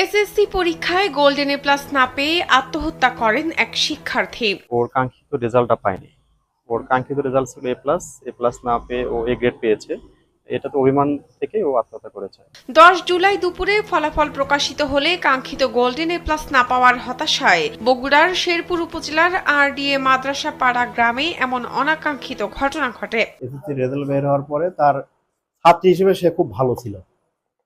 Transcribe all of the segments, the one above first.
SSC পরীক্ষায় golden A plus না পেয়ে আত্মহত্যা করেন এক শিক্ষার্থী। ওর কাঙ্ক্ষিত রেজাল্টটা পায়নি। ওর কাঙ্ক্ষিত রেজাল্ট ছিল এ প্লাস না পেয়ে ও এ গ্রেড পেয়েছে। এটাতে অভিমান থেকে ও আত্মহত্যা করেছে। 10 জুলাই দুপুরে ফলাফল প্রকাশিত হলে কাঙ্ক্ষিত গোল্ডেন এ প্লাস না পাওয়ার হতাশায় বগুড়ার শেরপুর উপজেলার আরডিএ মাদ্রাসা পাড়া গ্রামে এমন অনাকাঙ্ক্ষিত ঘটনা ঘটে। এসএসসি রেজাল্ট বের হওয়ার পরে তার ছাত্রী হিসেবে সে খুব ভালো ছিল,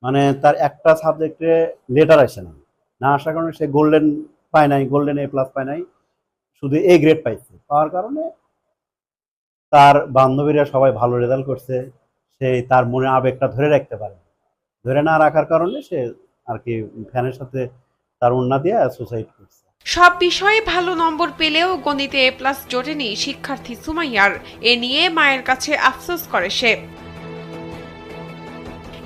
মানে তার একটা সাবজেক্টে লেটার আসে না, না আসার কারণে সে গোল্ডেন পায় নাই, গোল্ডেন এ প্লাস পায় নাই, শুধু এ গ্রেড পাইছে। পাওয়ার কারণে তার বান্ধবীরা সবাই ভালো রেজাল্ট করছে, সে তার মনে আবেগটা ধরে রাখতে পারে, ধরে না রাখার কারণে সে আর কি ফ্যানের সাথে তার ওড়না দিয়ে সুসাইড করছে। সব বিষয়ে ভালো নম্বর পেলেও গণিতে এ প্লাস জোটেনি শিক্ষার্থী সুমাইয়ার। এ নিয়ে মায়ের কাছে আফসোস করে সে।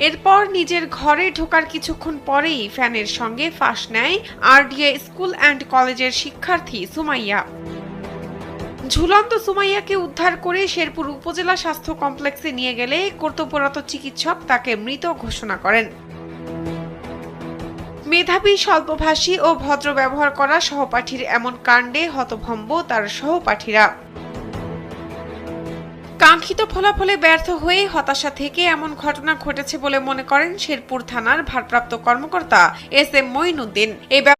এরপর নিজের ঘরে ঢোকার কিছুক্ষণ পরেই ফ্যানের সঙ্গে ফাঁস নেয় আরডিএ স্কুল অ্যান্ড কলেজের শিক্ষার্থী সুমাইয়া। ঝুলন্ত সুমাইয়াকে উদ্ধার করে শেরপুর উপজেলা স্বাস্থ্য কমপ্লেক্সে নিয়ে গেলে কর্তব্যরত চিকিৎসক তাকে মৃত ঘোষণা করেন। মেধাবী, স্বল্পভাষী ও ভদ্র ব্যবহার করা সহপাঠীর এমন কাণ্ডে হতভম্ব তার সহপাঠীরা। কাঙ্ক্ষিত ফলাফলে ব্যর্থ হয়ে হতাশা থেকে এমন ঘটনা ঘটেছে বলে মনে করেন শেরপুর থানার ভারপ্রাপ্ত কর্মকর্তা এস এম মঈনুদ্দিন।